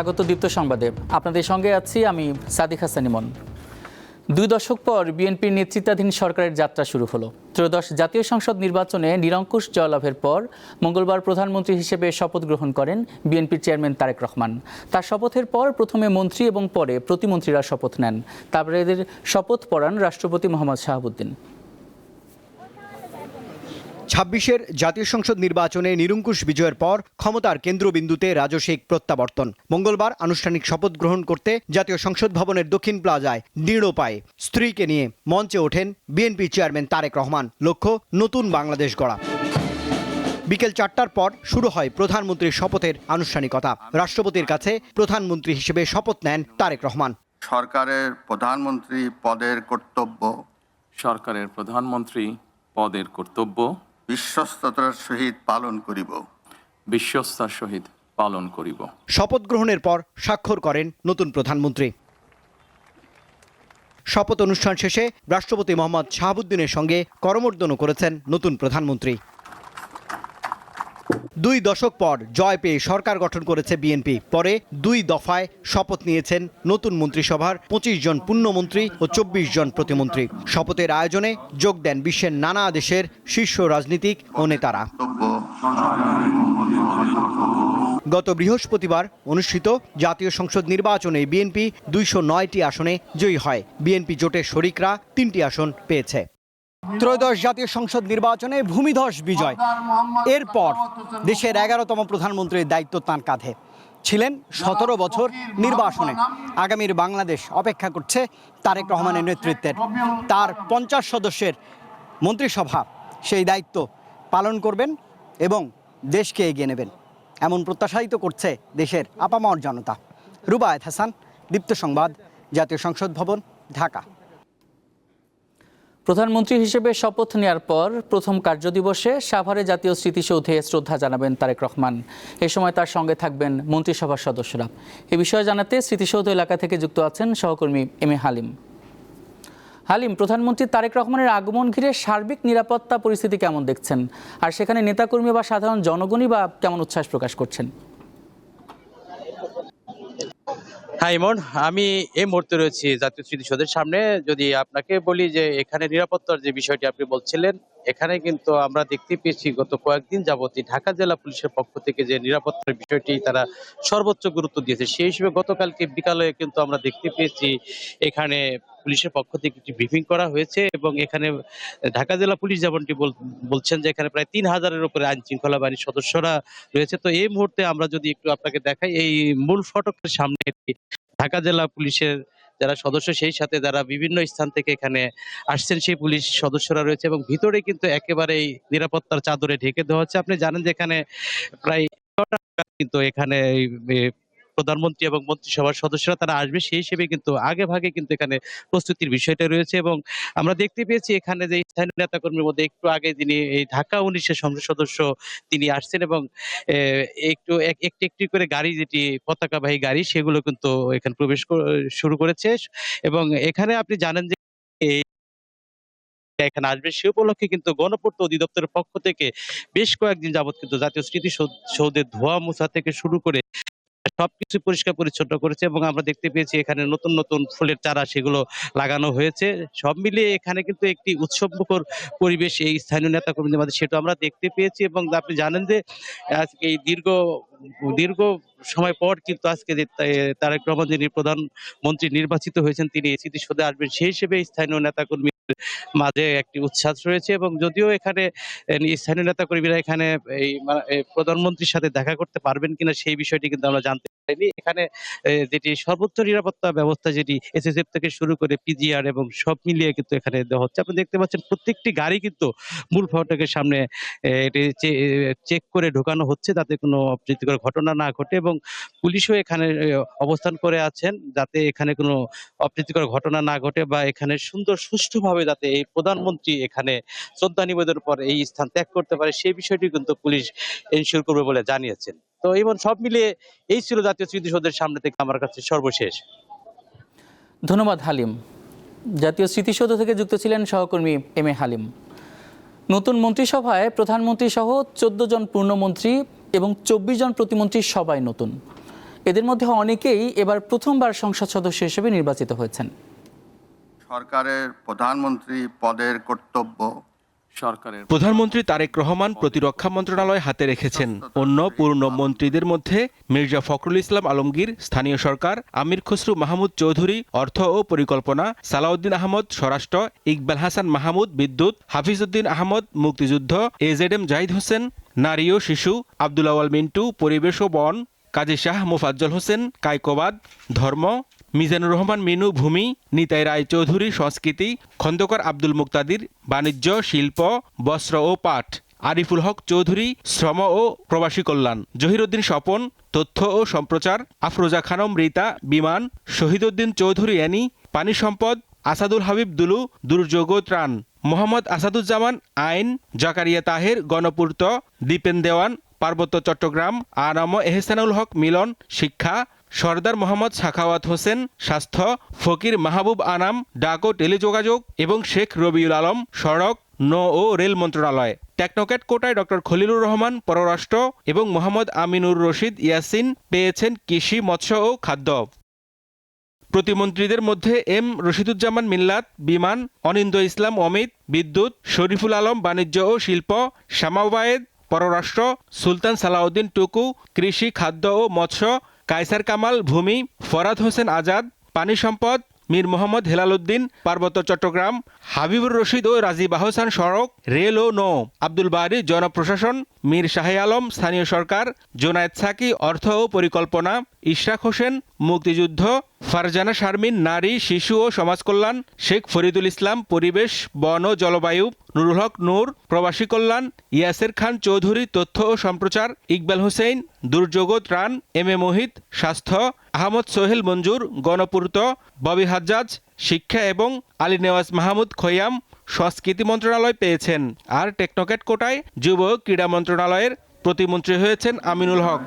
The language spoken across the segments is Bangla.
স্বাগত দীপ্ত সংবাদে। আপনাদের সঙ্গে আছি আমি সাদিক হাসান ইমন। 2 দশক পর বিএনপির নেতৃত্বাধীন সরকারের যাত্রা শুরু হলো। ত্রয়োদশ জাতীয় সংসদ নির্বাচনে নিরঙ্কুশ জয়লাভের পর মঙ্গলবার প্রধানমন্ত্রী হিসেবে শপথ গ্রহণ করেন বিএনপির চেয়ারম্যান তারেক রহমান। তার শপথের পর প্রথমে মন্ত্রী এবং পরে প্রতিমন্ত্রীরা শপথ নেন। তারপরে এদের শপথ পড়ান রাষ্ট্রপতি মোহাম্মদ শাহাবুদ্দিন। 26-এর জাতীয় সংসদ নির্বাচনে নিরঙ্কুশ বিজয়ের পর ক্ষমতার কেন্দ্রবিন্দুতে রাজস্বিক প্রত্যাবর্তন। মঙ্গলবার আনুষ্ঠানিক শপথ গ্রহণ করতে জাতীয় সংসদ ভবনের দক্ষিণ প্লাজায় দৃঢ় পায়ে স্ত্রীকে নিয়ে মঞ্চে ওঠেন বিএনপি চেয়ারম্যান তারেক রহমান। লক্ষ্য নতুন বাংলাদেশ গড়া। বিকেল 4টার পর শুরু হয় প্রধানমন্ত্রীর শপথের আনুষ্ঠানিকতা। রাষ্ট্রপতির কাছে প্রধানমন্ত্রী হিসেবে শপথ নেন তারেক রহমান। সরকারের প্রধানমন্ত্রী পদের কর্তব্য বিশ্বস্ততার সহিত পালন করিব। শপথ গ্রহণের পর স্বাক্ষর করেন নতুন প্রধানমন্ত্রী। শপথ অনুষ্ঠান শেষে রাষ্ট্রপতি মোহাম্মদ শাহাবুদ্দিনের সঙ্গে করমর্দনও করেছেন নতুন প্রধানমন্ত্রী। 2 দশক পর জয় পেয়ে সরকার গঠন করেছে বিএনপি। পরে 2 দফায় শপথ নিয়েছেন নতুন মন্ত্রিসভার 25 জন পূর্ণমন্ত্রী ও 24 জন প্রতিমন্ত্রী। শপথের আয়োজনে যোগ দেন বিশ্বের নানা দেশের শীর্ষ রাজনীতিক ও নেতারা। গত বৃহস্পতিবার অনুষ্ঠিত জাতীয় সংসদ নির্বাচনে বিএনপি 209টি আসনে জয়ী হয়। বিএনপি জোটের শরিকরা 3টি আসন পেয়েছে। ত্রয়োদশ জাতীয় সংসদ নির্বাচনে ভূমিধস বিজয়। এরপর দেশের 11তম প্রধানমন্ত্রীর দায়িত্ব তাঁর কাঁধে। ছিলেন 17 বছর নির্বাসনে। আগামীর বাংলাদেশ অপেক্ষা করছে তারেক রহমানের নেতৃত্বের। তার 50 সদস্যের মন্ত্রিসভা সেই দায়িত্ব পালন করবেন এবং দেশকে এগিয়ে নেবেন, এমন প্রত্যাশাই তো করছে দেশের আপামর জনতা। রুবায়েত হাসান, দীপ্ত সংবাদ, জাতীয় সংসদ ভবন, ঢাকা। প্রধানমন্ত্রী হিসেবে শপথ নেওয়ার পর প্রথম কার্যদিবসে সাভারে জাতীয় স্মৃতিসৌধে শ্রদ্ধা জানাবেন তারেক রহমান। এ সময় তার সঙ্গে থাকবেন মন্ত্রিসভার সদস্যরা। এ বিষয়ে জানাতে স্মৃতিসৌধ এলাকা থেকে যুক্ত আছেন সহকর্মী এম এ হালিম। হালিম, প্রধানমন্ত্রী তারেক রহমানের আগমন ঘিরে সার্বিক নিরাপত্তা পরিস্থিতি কেমন দেখছেন, আর সেখানে নেতাকর্মী বা সাধারণ জনগণই বা কেমন উচ্ছ্বাস প্রকাশ করছেন? হ্যাঁ ইমন, আমি এই মুহূর্তে রয়েছি জাতীয় স্মৃতিসৌধের সামনে। যদি আপনাকে বলি যে এখানে নিরাপত্তার যে বিষয়টি আপনি বলছিলেন, এখানে কিন্তু আমরা দেখতে পেয়েছি গত কয়েকদিন যাবতই ঢাকা জেলা পুলিশের পক্ষ থেকে যে নিরাপত্তার বিষয়টি তারা সর্বোচ্চ গুরুত্ব দিয়েছে। সেই হিসেবে গতকালকে বিকালে কিন্তু আমরা দেখতে পেয়েছি এখানে পুলিশের পক্ষ থেকে একটি ব্রিফিং করা হয়েছে এবং এখানে ঢাকা জেলা পুলিশ যেমনটি বলছেন যে এখানে প্রায় 3000-এর উপরে আইন শৃঙ্খলা বাহিনীর সদস্যরা রয়েছে। তো এই মুহূর্তে আমরা যদি একটু আপনাকে দেখাই, এই মূল ফটকের সামনে ঢাকা জেলা পুলিশের যারা সদস্য, সেই সাথে যারা বিভিন্ন স্থান থেকে এখানে আসছেন সেই পুলিশ সদস্যরা রয়েছে এবং ভিতরে কিন্তু একেবারেই নিরাপত্তার চাদরে ঢেকে দেওয়া হচ্ছে। আপনি জানেন যে এখানে প্রায় কিন্তু এখানে প্রধানমন্ত্রী এবং মন্ত্রিসভার সদস্যরা তারা আসবে, সেই হিসেবে কিন্তু আগে ভাগে কিন্তু এখানে প্রস্তুতির বিষয়টা রয়েছে। এবং আমরা দেখতে পেয়েছি এখানে যে স্থানীয় নেতাকর্মীর মধ্যে একটু আগে যিনি এই ঢাকা 19-এর সংসদ সদস্য তিনি আসছেন এবং একটু একটি করে গাড়ি, যেটি পতাকাবাহী গাড়ি, সেগুলো কিন্তু এখানে প্রবেশ শুরু করেছে। এবং এখানে আপনি জানেন যে এখানে আসবে সে উপলক্ষে কিন্তু গণপূর্ত অধিদপ্তরের পক্ষ থেকে বেশ কয়েকদিন যাবত কিন্তু জাতীয় স্মৃতিসৌধের ধোয়া মোছা থেকে শুরু করে সবকিছু পরিষ্কার পরিচ্ছন্ন করেছে এবং আমরা দেখতে পেয়েছি এখানে নতুন নতুন ফুলের চারা সেগুলো লাগানো হয়েছে। সব মিলিয়ে এখানে কিন্তু একটি উৎসবমুখর পরিবেশ এই স্থানীয় নেতাকর্মীদের মধ্যে, সেটা আমরা দেখতে পেয়েছি। এবং আপনি জানেন যে আজকে এই দীর্ঘ সময় পর কিন্তু আজকে যে তারেক রহমান যিনি প্রধানমন্ত্রী নির্বাচিত হয়েছেন, তিনি স্মৃতিসৌধে আসবেন, সেই হিসেবে স্থানীয় নেতাকর্মী মাঝে একটি উচ্ছ্বাস রয়েছে। এবং যদিও এখানে স্থানীয় নেতাকর্মীরা এখানে এই প্রধানমন্ত্রীর সাথে দেখা করতে পারবেন কিনা সেই বিষয়টি কিন্তু আমরা জানতে পারিনি। এখানে যেটি সর্বোচ্চ নিরাপত্তা ব্যবস্থা, যেটি এসএসএফ থেকে শুরু করে পিজিআর এবং সব মিলিয়ে কিন্তু এখানে দেওয়া হচ্ছে। আপনি দেখতে পাচ্ছেন প্রত্যেকটি গাড়ি কিন্তু মূল ফটকের সামনে এটি চেক করে ঢোকানো হচ্ছে যাতে কোনো অপ্রীতিকর ঘটনা না ঘটে। এবং পুলিশও এখানে অবস্থান করে আছেন যাতে এখানে কোনো অপ্রীতিকর ঘটনা না ঘটে বা এখানে সুন্দর সুষ্ঠুভাবে যাতে এই প্রধানমন্ত্রী এখানে শ্রদ্ধা নিবেদনের পর এই স্থান ত্যাগ করতে পারে, সেই বিষয়টি কিন্তু পুলিশ এনশিওর করবে বলে জানিয়েছেন। তো এবং সব মিলিয়ে এই ছিল জাতীয় স্মৃতিসৌধের সামনে থেকে আমার কাছে সর্বশেষ। ধন্যবাদ হালিম। জাতীয় স্মৃতিসৌধ থেকে যুক্ত ছিলেন সহকর্মী এম এ হালিম। নতুন মন্ত্রিসভায় প্রধানমন্ত্রী সহ 14 জন পূর্ণমন্ত্রী এবং 24 জন প্রতিমন্ত্রী সবাই নতুন। এদের মধ্যে অনেকেই এবার প্রথমবার সংসদ সদস্য হিসেবে নির্বাচিত হয়েছেন। সরকারের প্রধানমন্ত্রী পদের কর্তব্য সরকারের প্রধানমন্ত্রী তারেক রহমান প্রতিরক্ষা মন্ত্রণালয় হাতে রেখেছেন। অন্য পূর্ণ মন্ত্রীদের মধ্যে মির্জা ফখরুল ইসলাম আলমগীর স্থানীয় সরকার, আমির খসরু মাহমুদ চৌধুরী অর্থ ও পরিকল্পনা, সালাউদ্দিন আহমদ স্বরাষ্ট্র, ইকবাল হাসান মাহমুদ বিদ্যুৎ, হাফিজউদ্দিন আহমদ মুক্তিযুদ্ধ, এজেডএম জাহিদ হোসেন নারী ও শিশু, আব্দুল আওয়াল মিন্টু পরিবেশ ও বন, কাজী শাহ মোফাজ্জল হোসেন কায়কোবাদ ধর্ম, মিজানুর রহমান মিনু ভূমি, নিতাই রায় চৌধুরী সংস্কৃতি, খন্দকার আব্দুল মুক্তাদির বাণিজ্য শিল্প বস্ত্র ও পাট, আরিফুল হক চৌধুরী শ্রম ও প্রবাসী কল্যাণ, জহিরুদ্দিন স্বপন তথ্য ও সম্প্রচার, আফরোজা খানম রীতা বিমান, শহীদউদ্দিন চৌধুরী অ্যানি পানি সম্পদ, আসাদুল হাবিব দুলু দুর্যোগ ও ত্রাণ, মোহাম্মদ আসাদুজ্জামান আইন, জাকারিয়া তাহের গণপূর্ত, দীপেন দেওয়ান পার্বত্য চট্টগ্রাম, আনাম এহসানুল হক মিলন শিক্ষা, সর্দার মোহাম্মদ সাখাওয়াত হোসেন স্বাস্থ্য, ফকির মাহবুব আনাম ডাক ও টেলিযোগাযোগ এবং শেখ রবিউল আলম সড়ক নৌ ও রেল মন্ত্রণালয়। টেকনোক্যাট কোটায় ডক্টর খলিলুর রহমান পররাষ্ট্র এবং মোহাম্মদ আমিনুর রশিদ ইয়াসিন পেয়েছেন কৃষি মৎস্য ও খাদ্য। প্রতিমন্ত্রীদের মধ্যে এম রশিদুজ্জামান মিল্লাত বিমান, অনিন্দ ইসলাম অমিত বিদ্যুৎ, শরীফুল আলম বাণিজ্য ও শিল্প, শামাওবায়েদ পররাষ্ট্র, সুলতান সালাউদ্দিন টুকু কৃষি খাদ্য ও মৎস্য, কায়সার কামাল ভূমি, ফরাদ হোসেন আজাদ পানি সম্পদ, মীর মোহাম্মদ হেলালুদ্দিন পার্বত্য চট্টগ্রাম, হাবিবুর রশিদ ও রাজীব আহসান সড়ক রেল ও নৌ, আব্দুল বারী জনপ্রশাসন, মীর শাহে আলম স্থানীয় সরকার, জোনায়েদ সাকি অর্থ ও পরিকল্পনা, ইশরাক হোসেন মুক্তিযুদ্ধ, ফারজানা শারমিন নারী শিশু ও সমাজকল্যাণ, শেখ ফরিদুল ইসলাম পরিবেশ বন ও জলবায়ু, নুরুল হক নূর প্রবাসী কল্যাণ, ইয়াসের খান চৌধুরী তথ্য ও সম্প্রচার, ইকবাল হোসেন দুর্যোগ ও ত্রাণ, এম এ মোহিত স্বাস্থ্য, আহমদ সোহেল মঞ্জুর গণপূর্ত, ববি হাজ্জাজ শিক্ষা এবং আলী নেওয়াজ মাহমুদ খৈয়াম সংস্কৃতি মন্ত্রণালয় পেয়েছেন। আর টেকনোক্যাট কোটায় যুব ক্রীড়া মন্ত্রণালয়ের প্রতিমন্ত্রী হয়েছেন আমিনুল হক।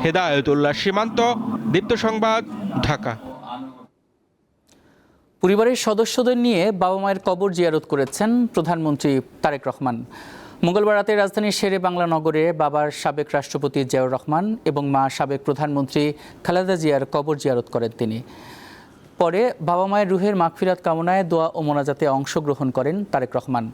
হেদায়েতুল্লাহ সীমান্ত, দীপ্ত সংবাদ, ঢাকা। পরিবারের সদস্যদের নিয়ে বাবা মায়ের কবর জিয়ারত করেছেন প্রধানমন্ত্রী তারেক রহমান। মঙ্গলবার রাতে রাজধানীর শেরে বাংলা নগরে বাবার সাবেক রাষ্ট্রপতি জিয়াউর রহমান এবং মা সাবেক প্রধানমন্ত্রী খালেদা জিয়ার কবর জিয়ারত করেন তিনি। পরে বাবা মায়ের রুহের মাগফিরাত কামনায় দোয়া ও মোনাজাতে অংশগ্রহণ করেন তারেক রহমান।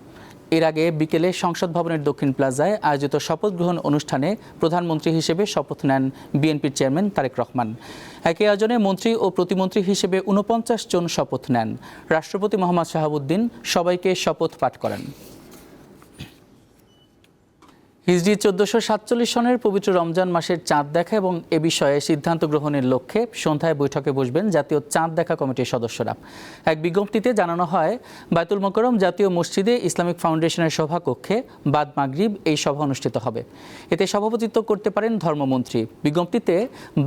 এর আগে বিকেলে সংসদ ভবনের দক্ষিণ প্লাজায় আয়োজিত শপথ গ্রহণ অনুষ্ঠানে প্রধানমন্ত্রী হিসেবে শপথ নেন বিএনপির চেয়ারম্যান তারেক রহমান। একই আয়োজনে মন্ত্রী ও প্রতিমন্ত্রী হিসেবে 49 জন শপথ নেন। রাষ্ট্রপতি মোহাম্মদ শাহাবুদ্দিন সবাইকে শপথ পাঠ করেন। হিজরি 1447 সনের পবিত্র রমজান মাসের চাঁদ দেখা এবং এ বিষয়ে সিদ্ধান্ত গ্রহণের লক্ষ্যে সন্ধ্যায় বৈঠকে বসবেন জাতীয় চাঁদ দেখা কমিটির সদস্যরা। এক বিজ্ঞপ্তিতে জানানো হয়, বায়তুল মোকাররম জাতীয় মসজিদে ইসলামিক ফাউন্ডেশনের সভাকক্ষে বাদ মাগরিব এই সভা অনুষ্ঠিত হবে। এতে সভাপতিত্ব করতে পারেন ধর্মমন্ত্রী। বিজ্ঞপ্তিতে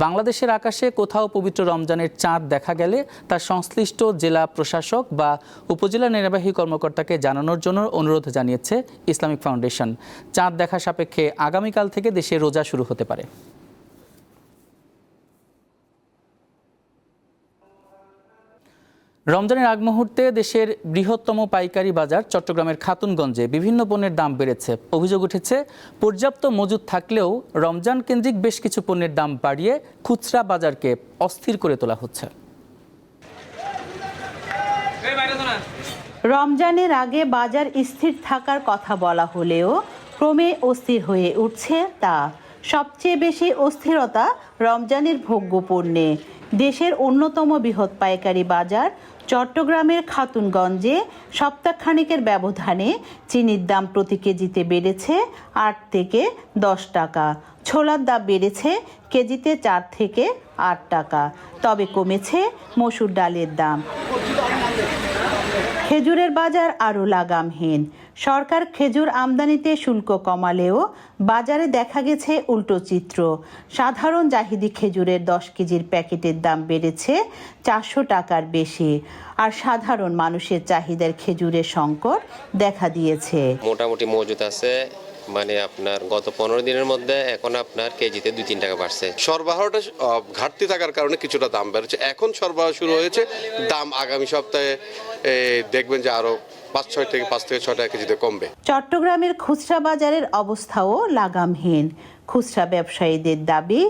বাংলাদেশের আকাশে কোথাও পবিত্র রমজানের চাঁদ দেখা গেলে তার সংশ্লিষ্ট জেলা প্রশাসক বা উপজেলা নির্বাহী কর্মকর্তাকে জানানোর জন্য অনুরোধ জানিয়েছে ইসলামিক ফাউন্ডেশন। চাঁদ দেখা সাপেক্ষে আগামীকাল থেকে দেশে রোজা শুরু হতে পারে। রমজানের আগ মুহূর্তে দেশের বৃহত্তম পাইকারি বাজার চট্টগ্রামের খাতুনগঞ্জে বিভিন্ন পণ্যের দাম বেড়েছে। অভিযোগ উঠেছে, পর্যাপ্ত মজুদ থাকলেও রমজান কেন্দ্রিক বেশ কিছু পণ্যের দাম বাড়িয়ে খুচরা বাজারকে অস্থির করে তোলা হচ্ছে। রমজানের আগে বাজার স্থির থাকার কথা বলা হলেও ক্রমে অস্থির হয়ে উঠছে তা। সবচেয়ে বেশি অস্থিরতা রমজানের ভোগ্য পণ্যে। দেশের অন্যতম বৃহৎ পাইকারি বাজার চট্টগ্রামের খাতুনগঞ্জে সপ্তাহখানেকের ব্যবধানে চিনির দাম প্রতি কেজিতে বেড়েছে 8 থেকে 10 টাকা। ছোলার দাম বেড়েছে কেজিতে 4 থেকে 8 টাকা। তবে কমেছে মসুর ডালের দাম। খেজুরের বাজার আরও লাগামহীন। সরকার খেজুর আমদানিতে শুল্ক কমালেও বাজারে দেখা গেছে উল্টো চিত্র। সাধারণ জাহিদি খেজুরের 10 কেজির প্যাকেটের দাম বেড়েছে 400 টাকার বেশি। আর সাধারণ মানুষের চাহিদার খেজুরের সংকট দেখা দিয়েছে। মোটামুটি মজুদ আছে, মানে আপনার গত 15 দিনের মধ্যে এখন আপনার কেজিতে 2-3 টাকা বাড়ছে। সরবরাহটা ঘাটতি থাকার কারণে কিছুটা দাম বেড়েছে। এখন সরবরাহ শুরু হয়েছে, দাম আগামী সপ্তাহে দেখবেন যে আরো 5 থেকে 6 টাকা কেজিতে কমবে। চট্টগ্রামের খুচরা বাজারের অবস্থাও লাগামহীন। খুচরা ব্যবসায়ীদের দাবি,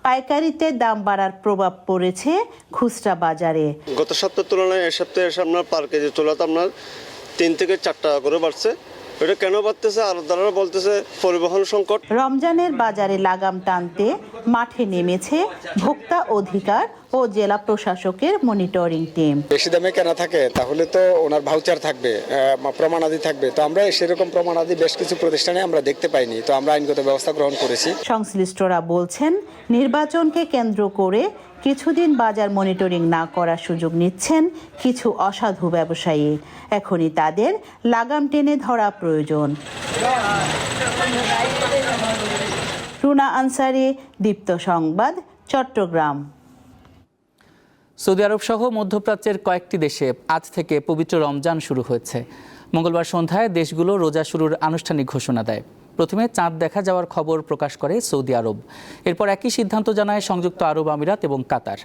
পাইকারিতে দাম বাড়ার প্রভাব পড়েছে খুচরা বাজারে। গত সপ্তাহের তুলনায় এ সপ্তাহে আপনার পার কেজি চুলাতে আপনার 3 থেকে 4 টাকা করে বাড়ছে। এটা কেন বাড়তেছে? আড়তদাররা বলতেছে পরিবহন সংকট। রমজানের বাজারে লাগাম টানতে মাঠে নেমেছে ভোক্তা অধিকার ও জেলা প্রশাসকের মনিটরিং টিম। বেশি দামে কেনা থাকে তাহলে তো ওনার ভাউচার থাকবে, প্রমাণাদি থাকবে। তো আমরা সেরকম প্রমাণাদি বেশ কিছু প্রতিষ্ঠানে আমরা দেখতে পাইনি, তো আমরা আইনগত ব্যবস্থা গ্রহণ করেছি। সংশ্লিষ্টরা বলছেন, নির্বাচনকে কেন্দ্র করে কিছুদিন বাজার মনিটরিং না করার সুযোগ নিচ্ছেন কিছু অসাধু ব্যবসায়ী। এখনই তাদের লাগাম টেনে ধরা প্রয়োজন। রুনা আনসারি, দীপ্ত সংবাদ, চট্টগ্রাম। সৌদি আরব সহ মধ্যপ্রাচ্যের কয়েকটি দেশে আজ থেকে পবিত্র রমজান শুরু হয়েছে। মঙ্গলবার সন্ধ্যায় দেশগুলো রোজা শুরুর আনুষ্ঠানিক ঘোষণা দেয়। প্রথমে চাঁদ দেখা যাওয়ার খবর প্রকাশ করে সৌদি আরব। এরপর একই সিদ্ধান্ত জানায় সংযুক্ত আরব আমিরাত এবং কাতার।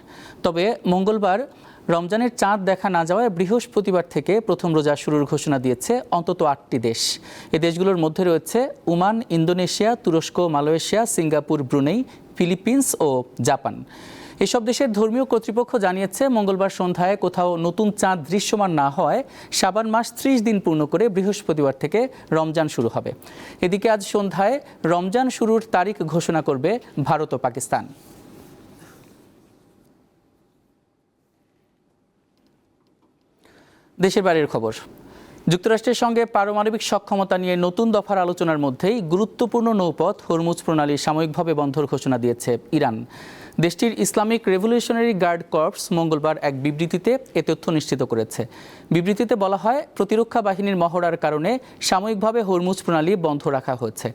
তবে মঙ্গলবার রমজানের চাঁদ দেখা না যাওয়ায় বৃহস্পতিবার থেকে প্রথম রোজা শুরুর ঘোষণা দিয়েছে অন্তত 8টি দেশ। এই দেশগুলোর মধ্যে রয়েছে ওমান, ইন্দোনেশিয়া, তুরস্ক, মালয়েশিয়া, সিঙ্গাপুর, ব্রুনেই, ফিলিপিন্স ও জাপান। এসব দেশের ধর্মীয় কর্তৃপক্ষ জানিয়েছে, মঙ্গলবার সন্ধ্যায় কোথাও নতুন চাঁদ দৃশ্যমান না হওয়ায় শাবান মাস 30 দিন পূর্ণ করে বৃহস্পতিবার থেকে রমজান শুরু হবে। এদিকে আজ সন্ধ্যায় রমজান শুরুর তারিখ ঘোষণা করবে ভারত ও পাকিস্তান। দেশের বাইরের খবর। যুক্তরাষ্ট্রের সঙ্গে পারমাণবিক সক্ষমতা নিয়ে নতুন দফার আলোচনার মধ্যেই গুরুত্বপূর্ণ নৌপথ হরমুজ প্রণালী সাময়িকভাবে বন্ধর ঘোষণা দিয়েছে ইরান। দেশটির ইসলামিক রেভলিউশনারি গার্ড কর্পস মঙ্গলবার এক বিবৃতিতে এ তথ্য নিশ্চিত করেছে। বিবৃতিতে বলা হয়, প্রতিরক্ষা বাহিনীর মহড়ার কারণে সাময়িকভাবে হরমুজ প্রণালী বন্ধ রাখা হয়েছে।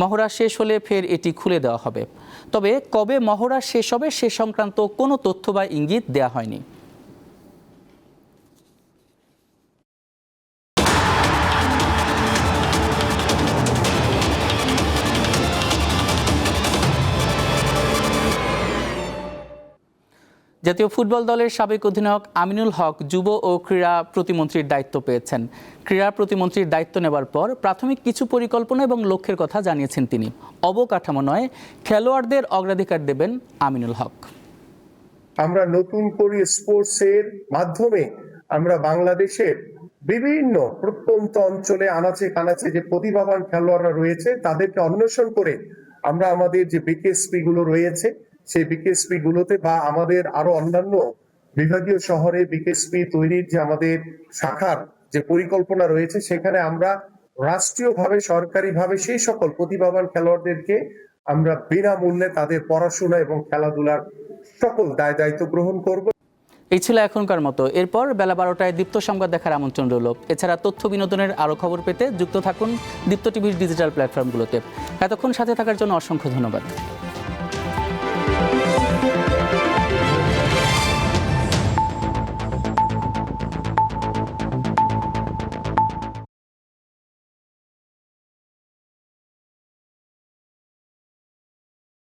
মহড়া শেষ হলে ফের এটি খুলে দেওয়া হবে। তবে কবে মহড়া শেষ হবে সে সংক্রান্ত কোনো তথ্য বা ইঙ্গিত দেওয়া হয়নি। জাতীয় ফুটবল দলের সাবেক অধিনায়ক আমিনুল হক যুব ও ক্রীড়া প্রতিমন্ত্রীর দায়িত্ব পেয়েছেন। ক্রীড়া প্রতিমন্ত্রীর দায়িত্ব নেবার পর প্রাথমিক কিছু পরিকল্পনা এবং লক্ষ্যের কথা জানিয়েছেন তিনি। অবকাঠামো নয়, খেলোয়াড়দের অগ্রাধিকার দেবেন আমিনুল হক। আমরা নতুন করে স্পোর্টসের মাধ্যমে আমরা বাংলাদেশের বিভিন্ন প্রত্যন্ত অঞ্চলে আনাচে কানাচে যে প্রতিভাবান খেলোয়াড়রা রয়েছে তাদেরকে অন্বেষণ করে আমরা আমাদের যে বিকেএসপি গুলো রয়েছে সেই বিকেএসপি গুলোতে বা আমাদের আরো অন্যান্য বিভাগীয় শহরে বিকেএসপি তৈরির যে আমাদের শাখার যে পরিকল্পনা রয়েছে সেখানে আমরা রাষ্ট্রীয়ভাবে সরকারিভাবে সেই সকল প্রতিভাবান খেলোয়াড়দেরকে আমরা বিনামূল্যে তাদের পড়াশোনা এবং খেলাধুলার সকল দায় দায়িত্ব গ্রহণ করব। এই ছিল এখনকার মতো। এরপর বেলা 12টায় দীপ্ত সংবাদ দেখার আমন্ত্রণ রইল। এছাড়া তথ্য বিনোদনের আরও খবর পেতে যুক্ত থাকুন দীপ্ত টিভির ডিজিটাল প্ল্যাটফর্মগুলোতে। এতক্ষণ সাথে থাকার জন্য অসংখ্য ধন্যবাদ।